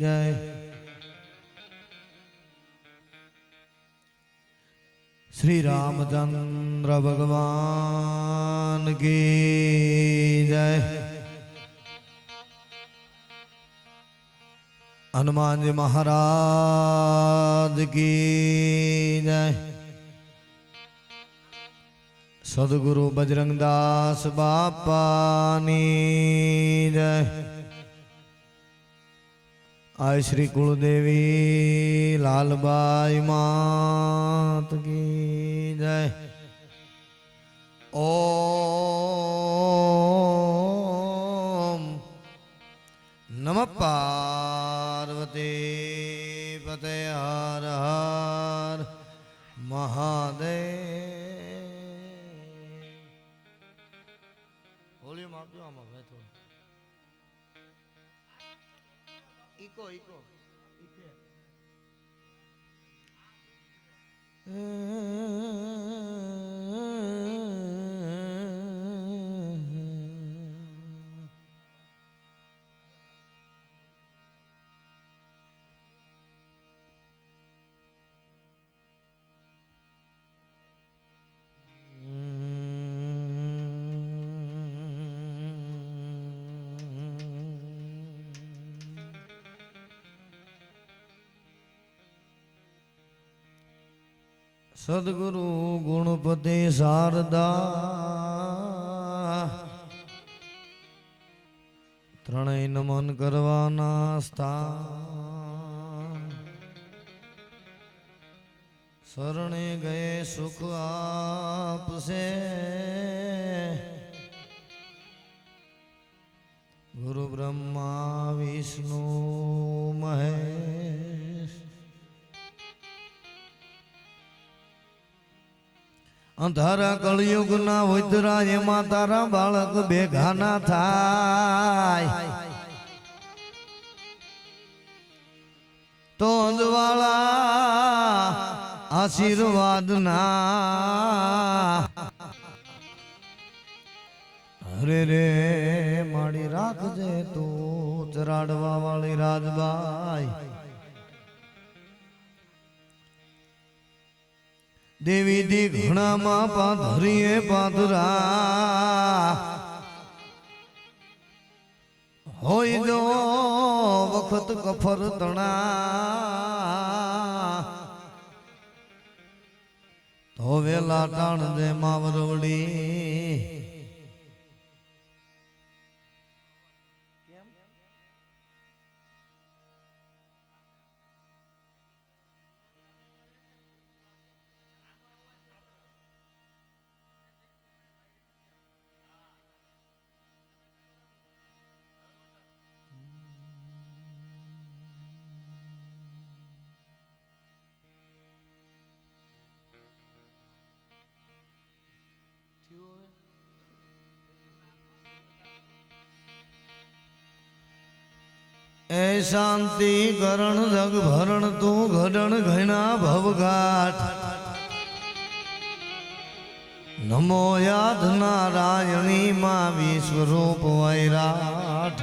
जय। श्री रामचंद्र भगवान की जय। हनुमान जी महाराज की जय। सदगुरु बजरंगदास बापानी जय। आय श्री कुलदेवी लालबाई मात की जय। ओम नमः पार्वती पते हर हर महादेव। वॉल्यूम आप जो आमा भाई थोड़ा इको इको सदगुरु गुणपति शारदा त्रणय नमन करवाना स्थान। शरणे गए सुख आपसे गुरु ब्रह्मा विष्णु महेश। अंधारा कलयुग ना उतरा एमा तारा बालक भेगा ना थाय। तो अंधवाला आशीर्वाद ना अरे रे माड़ी राख जे तू चराड़वा वाली राजबाई। देवी दी घना मां पाधरिए पाधरा होई जो वक्त कफर तना। तो वेला टाण दे मावरवड़ी ए शांति करण जग भरण तू घड़न घना भवघाट। नमो याद नारायणी मां विश्वरूप वैराट।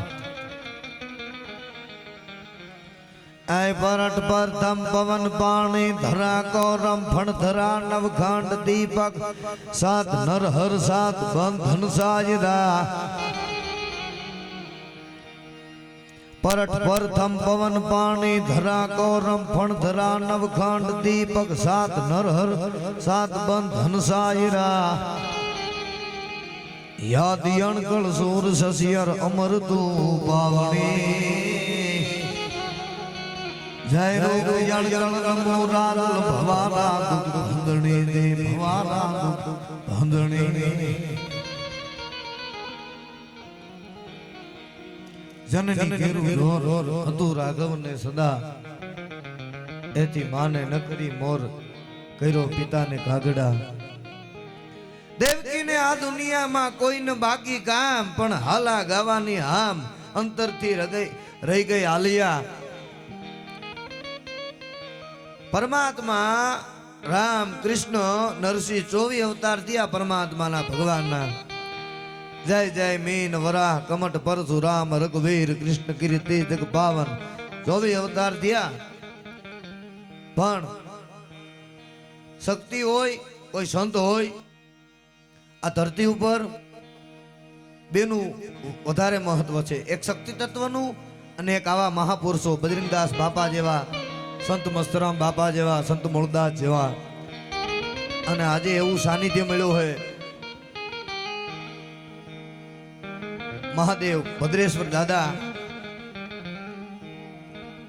ऐ परट प्रथम पवन पाणी धरा कौरम फण धरा नवखंड दीपक सात नर हर सात बंधन साजरा। परट प्रथम पवन पाणी धरा कौरम फण धरा नवखंड दीपक सात नर हर सात बंधन सायरा। याद अणकल सूर शशियर अमर तू पावनी। जय रोग अणकल नमो राल भवाना दुख बंधनी दे भवाना दुख बंधनी जननी केरु रोर हतु राघव ने सदा एथी माने नकरी मोर करो पिता ने कागड़ा। देवकी ने आ दुनिया में कोई न बाकी काम पण हाला गावानी हाम अंतर थी रही गई आलिया। परमात्मा राम कृष्ण नरसिंह 24 अवतार दिया परमात्मा ना भगवान ना। जय जय मीन वराह कमट परशुराम रघुवीर कृष्ण कीर्ति जग पावन 24 અવતાર થયા, પણ શક્તિ હોય કોઈ સંત હોય, આ ધરતી ઉપર બેનું વધારે મહત્વ છે, એક શક્તિ તત્વનું અને એક આવા મહાપુરુષો બદ્રીદાસ બાપા જેવા, સંત મસ્તરામ બાપા જેવા, સંત મૂળદાસ જેવા. અને આજે એવું સાનિધ્ય મળ્યું હોય, મહાદેવ ભદ્રેશ્વર દાદા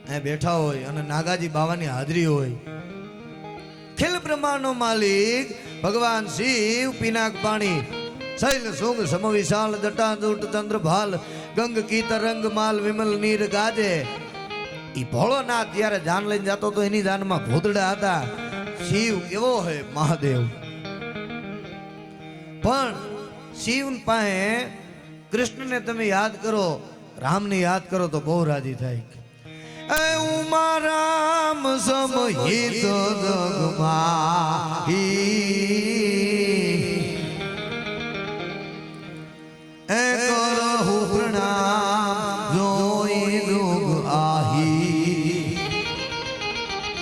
અહીંયા બેઠા હોય અને નાગાજી બાવાની હાજરી હોય. ખેલ બ્રહ્માંડનો માલિક ભગવાન શિવ પિનાક પાણી શૈલ સુંગ સમ વિશાળ જટા દૂટ ચંદ્ર ભાલ ગંગ કી તરંગ માલ વિમલ નીર ગાજે. ઈ ભોળોનાથ જ્યારે જાન લઈને જતો તો એની જાનમાં ભૂતડા હતા. શિવ કેવો હોય મહાદેવ, પણ શિવ પાસે કૃષ્ણને તમે યાદ કરો, રામને યાદ કરો તો બહુ રાજી થાય. એ ઉમા રામ સમહિત જગમાં એ કરહુ પ્રણામ જોઈ જોગ આહી.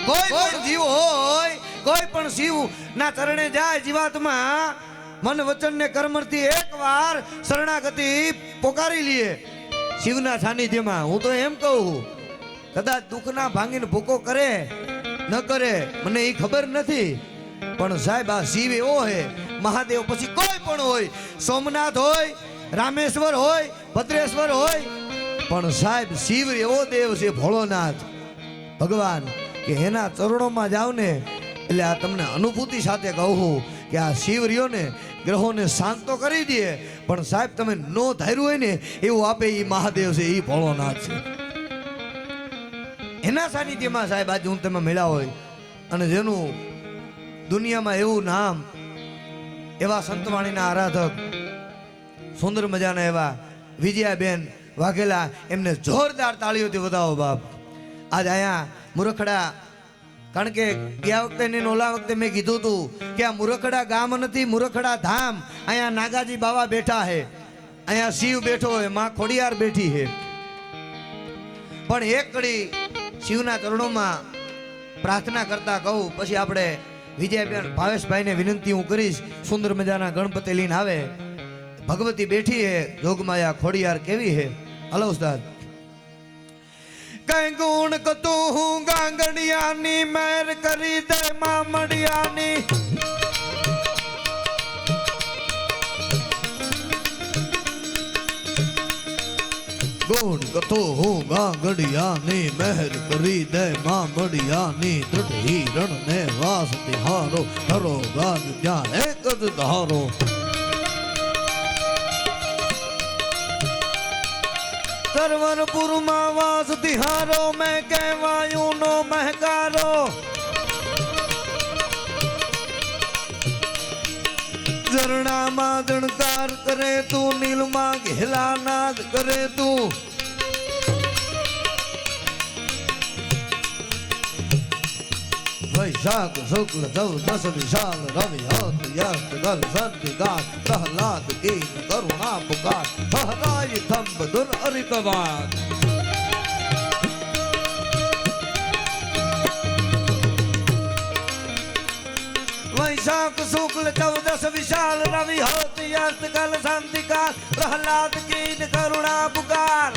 કોઈ પણ જીવ હોય, કોઈ પણ શિવ ના ચરણે જાય જીવાત્મા, મન વચન ને કર્મથી એકવાર શરણાગતિ પોકારી લે શિવના સાનિધ્યમાં. હું તો એમ કહું, કદાચ દુઃખના ભાંગીને ભૂકો કરે ન કરે મને એ ખબર નથી, પણ સાહેબ આ શિવ એવો હોય, મહાદેવ પછી કોઈ પણ હોય, સોમનાથ હોય, રામેશ્વર હોય, ભદ્રેશ્વર હોય, પણ સાહેબ શિવ એવો દેવ છે ભોળોનાથ ભગવાન કે એના ચરણોમાં જાવ ને એટલે આ તમને અનુભૂતિ સાથે કહું કે આ શિવ રહ્યો ને ગ્રહોને શાંત તો કરી દે, પણ સાહેબ તમે નો ધાર્યું હોય ને એવું આપે એ મહાદેવ છે, એ ભોળોનાથ છે. એના સાનિધ્યમાં સાહેબ આજે હું તમે મળ્યા હોય અને જેનું દુનિયામાં એવું નામ, એવા સંતવાણીના આરાધક સુંદર મજાના એવા વિજયાબેન વાઘેલા, એમને જોરદાર તાળીઓથી વધાવો બાપ. આજ અહીંયા મુરખડા, કારણ કે ગયા વખતે ને ઓલા વખતે મેં કીધું હતું કે આ મુરખડા ગામ નથી, મુરખડા ધામ. અહીંયા નાગાજી બાવા બેઠા હે, અહીંયા શિવ બેઠો હોય, માં ખોડિયાર બેઠી હે. પણ એક ઘડી શિવના ચરણોમાં પ્રાર્થના કરતા કહું, પછી આપણે વિજયબેન ભાવેશભાઈને વિનંતી હું કરીશ, સુંદર મજાના ગણપતિ લઈને આવે. ભગવતી બેઠી હે, જોગમાયા ખોડિયાર કેવી હે. હલો ઉસ્તાદ. કઈ ગુણ કતું હું ગાંગડિયાની, મેર કરી દે મામડિયાની. ગુણ કતો હું ગાંગડિયાની, મહેર કરી દે મામડિયાની. દૃઢ હિરણ ને વાસ તિહારો, ધરો ગાજ જ્યાં એક જ ધારો. સરવરપુરમાં વાસ તિહારો, મેં કહેવાયું નો મહેકારો. ઝરણામાં જણકાર કરે તું, નીલમાં ઘેલા નાદ કરે તું. વૈશાખ શુક્લ ચૌદસ વિશાલ રવિ હોત યસ્ત ગલ સર્દી ગાત પ્રહલાદ કીન કરુણા પુકાર ફહરાય થંબ દુર અરિકવાદ. वैशाख शुक्ल चौदस विशाल रवि होत यस्त गल शांतिकार प्रहलाद कीन करुणा पुकार.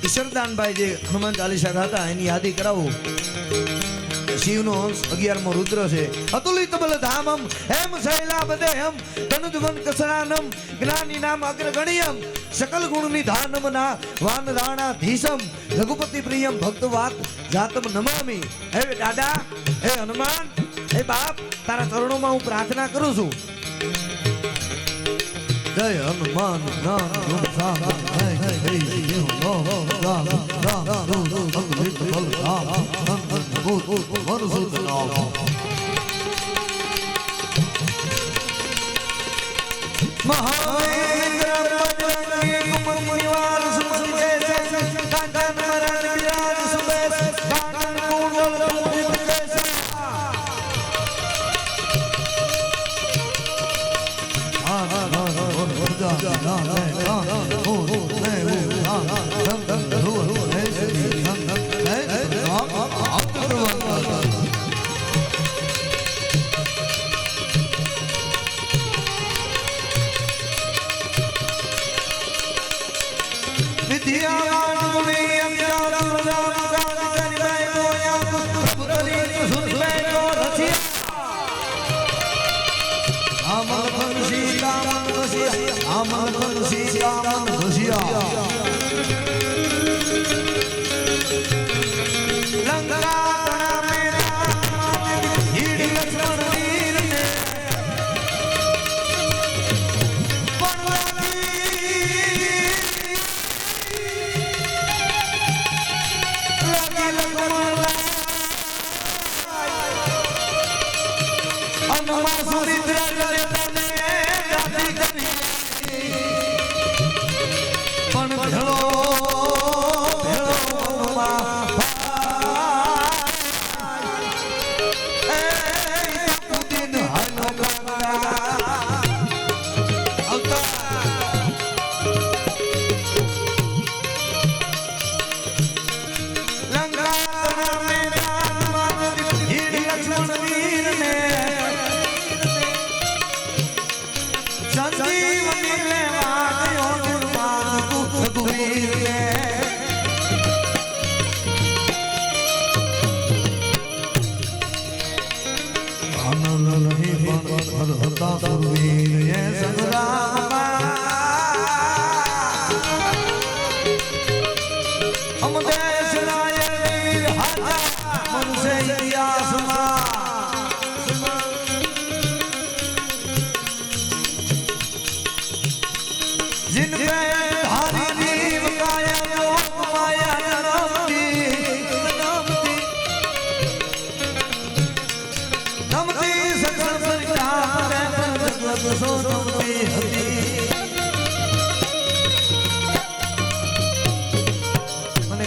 ઈશ્વરદાનભાઈ જે હનુમાન ચાલીસા ગાતા એની યાદી કરાવું. શિવનો અંશ 11મો રુદ્ર છે. અતુલિત બલ ધામમ હેમ શૈલા બદેહમ તનુજવન કસરાનમ જ્ઞાની નામ અગ્રગણ્યમ सकल गुण निधानम ना वान राणा धीसम रघुपति प्रियम भक्तवात जातम नमामि. हे दादा, हे हनुमान, हे बाप, तारा चरणों में हूँ प्रार्थना करूँ छू. जय हनुमान ज्ञान गुण सागर जय जय जय हो राम राम अगलित बल राम नंदन भूत मधुसूदन नाम. महावीर बजरंगी कुमतिवार सुमति जैसे कांचन मरण विराज सुबेश कानन कुंडल कुंजित कैसा. हर हर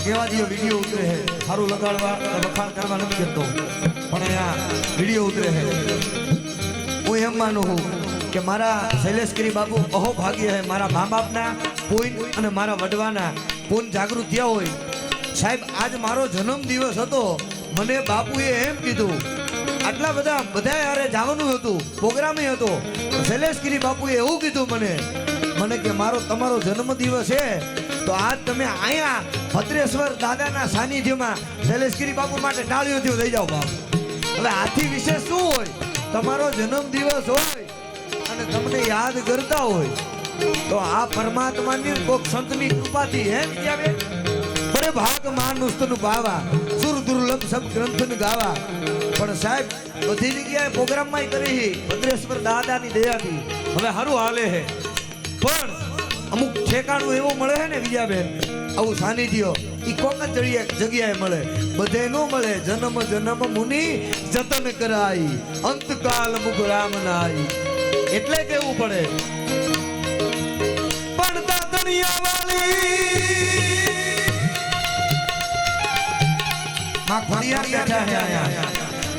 કેવા જે વિડીયો ઉતરે છે સારું લગાડવા વખાણ કરવા નથી કરતો પણ આ વિડીયો ઉતરે છે હું એમ માનું છું કે મારા શૈલેષગીરી બાપુ અહો ભાગ્ય છે મારા મા બાપના પોઈન્ટ અને મારા વડવાના પૂન જાગૃત થયા હોય સાહેબ આજ મારો જન્મ દિવસ હતો મને બાપુએ એમ કીધું આટલા બધા યારે જવાનું હતું પ્રોગ્રામ હતો શૈલેષગીરી બાપુએ એવું કીધું મને કે મારો તમારો જન્મ દિવસ છે તો આજ તમે અહીંયા ભદ્રેશ્વર દાદાના સાનિધ્યમાં શૈલેષગીરી બાપુ માટે ટાળીઓથી લઈ જાઓ બાપુ હવે આથી વિશેષ શું હોય તમારો જન્મ દિવસ હોય અને તમને યાદ કરતા હોય તો આ પરમાત્માની કોક સંતની કૃપાથી હે વિદ્યાબે બડે ભાગ માનુસ્તનું ભાવા સુર દુર્લભ સબ ગ્રંથન ગાવા પણ સાહેબ બધી જગ્યાએ પ્રોગ્રામમાં કરી ભદ્રેશ્વર દાદાની દયાથી હવે સારું હાલે છે પણ અમુક ઠેકાણું એવું મળે છે ને વિજયાબેન આવું સાનિધ્ય ઈ કોક જ જગ્યાએ મળે બધે નો મળે જન્મ જન્મ મુનિ જતન કરાઈ અંતકાલ મુખ રામ નાઈ એટલે કેવું પડે પણ દાદણિયા વાળી માં ખોડિયાર બેઠા છે આયા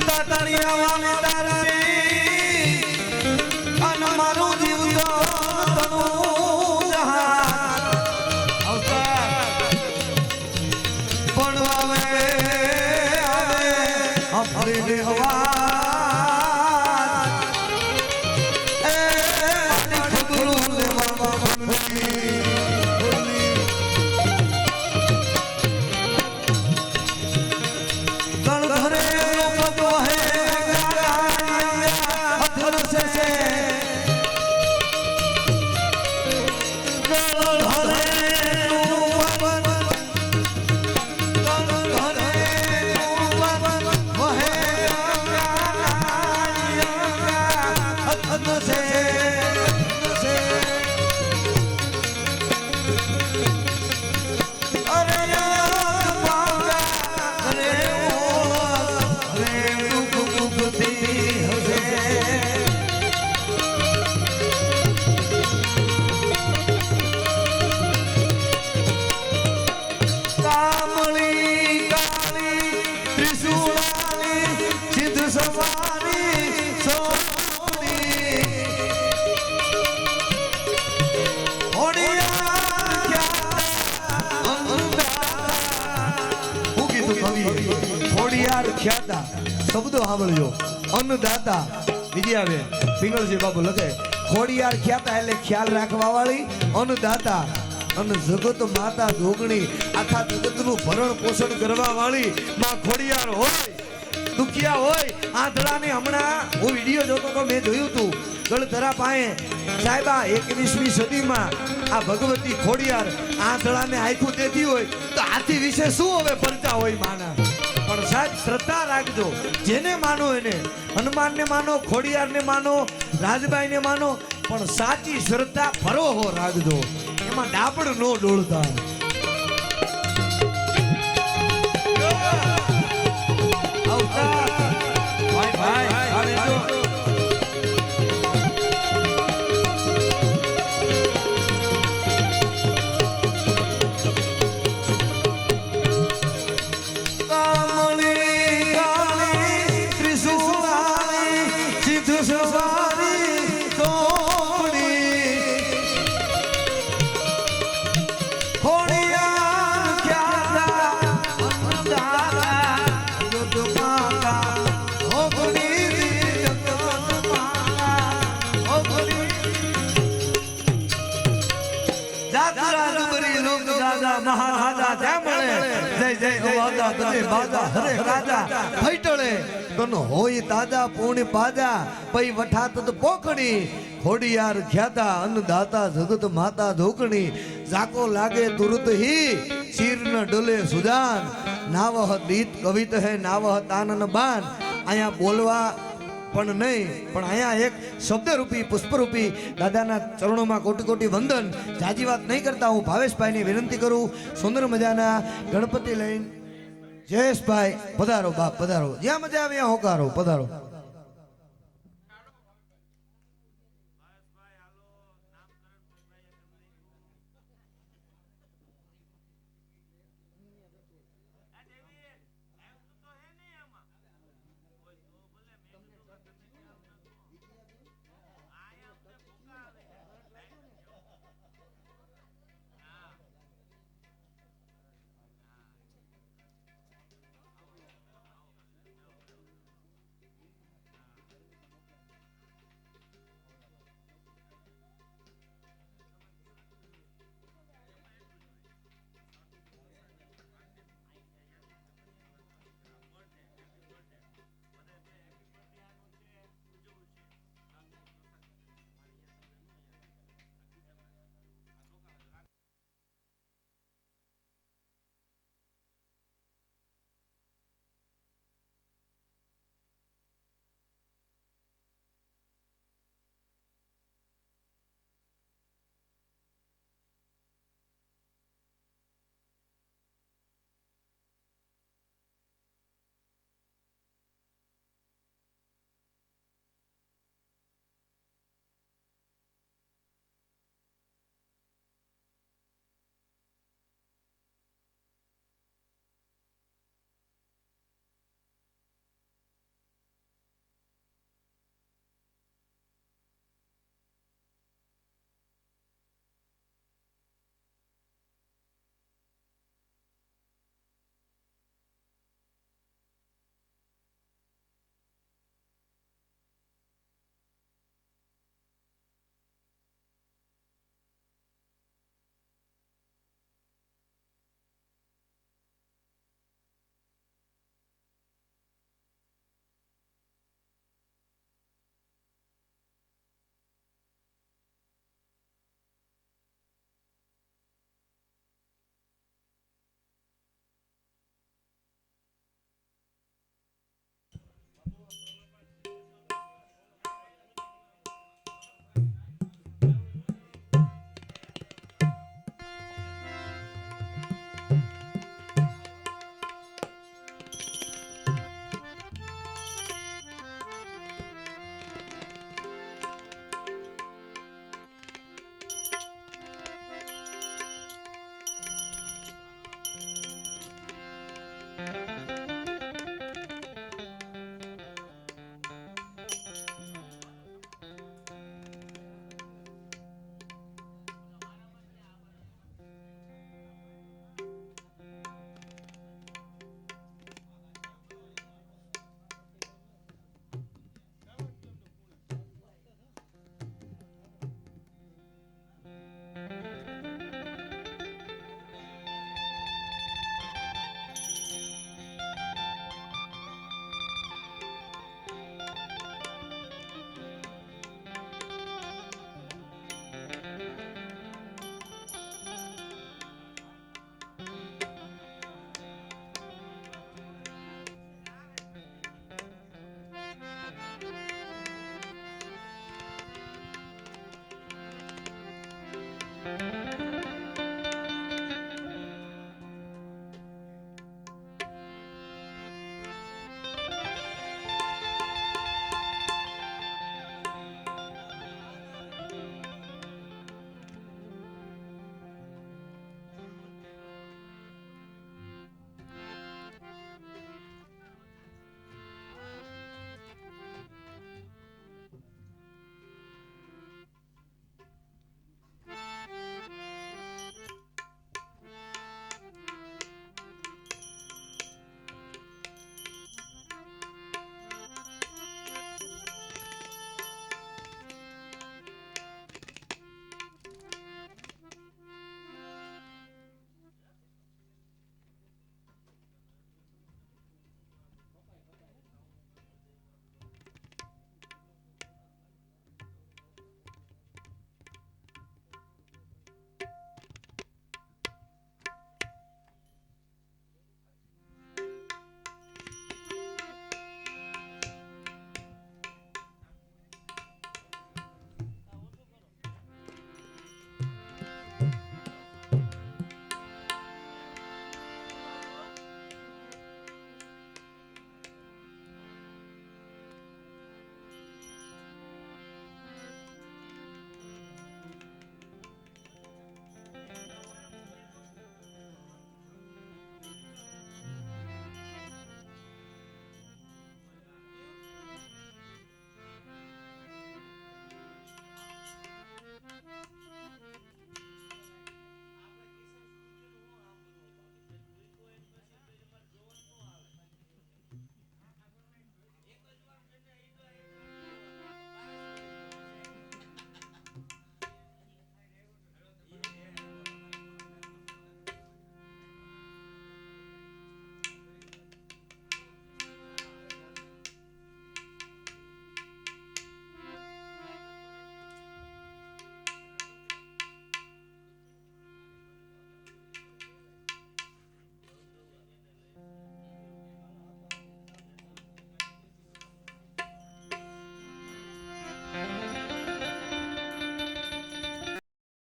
દાદણિયા વાળી તારી અન મારું જીવ તો ખ્યાતા શબ્દો સાંભળજો અન્નદાતા વિદ્યાબેન પિંગળજી બાબુ લખે ખોડિયાર ખ્યાતા એટલે ખ્યાલ રાખવા વાળી અન્નદાતા અને જગત માતા જોગણી આખા જગતનું ભરણ પોષણ કરવા વાળી માં ખોડિયાર હોય દુખિયા હોય આંધળાને હમણાં હું વિડીયો જોતો તો મેં જોયું હતું ગળધરા પાસે સાહેબા 21મી સદીમાં આ ભગવતી ખોડિયાર આંધળાને આખું દેતી હોય તો આથી વિશે શું હવે પરચા હોય માના પણ સાહેબ શ્રદ્ધા રાખજો જેને માનો એને હનુમાનને માનો ખોડિયારને માનો રાજબાઈને માનો પણ સાચી શ્રદ્ધા ભરોહો રાખજો એમાં ડાબડ નો ડોળતા મહારાજા ત્યાં મળે જય જય વાદા તને બાદા હરે રાજા ફૈટળે તન હોય તાજા પૂર્ણ પાજા પઈ વઠાત તો પોખડી ખોડિયાર ખ્યાતા અન્નદાતા જગત માતા ધોકણી જાકો લાગે તુરત હી શીર ન ડોલે સુજાન નાવહ દીત કવિત હે નાવહ તાનન બાન અહીંયા બોલવા પણ નહીં પણ અહીંયા એક શબ્દરૂપી પુષ્પરૂપી દાદાના ચરણોમાં કોટી કોટી વંદન જાજી વાત નહીં કરતા હું ભાવેશભાઈને વિનંતી કરું સુંદર મજાના ગણપતિ લઈને જયેશભાઈ પધારો બાપ પધારો જ્યાં મજા આવે ત્યાં હોકારો પધારો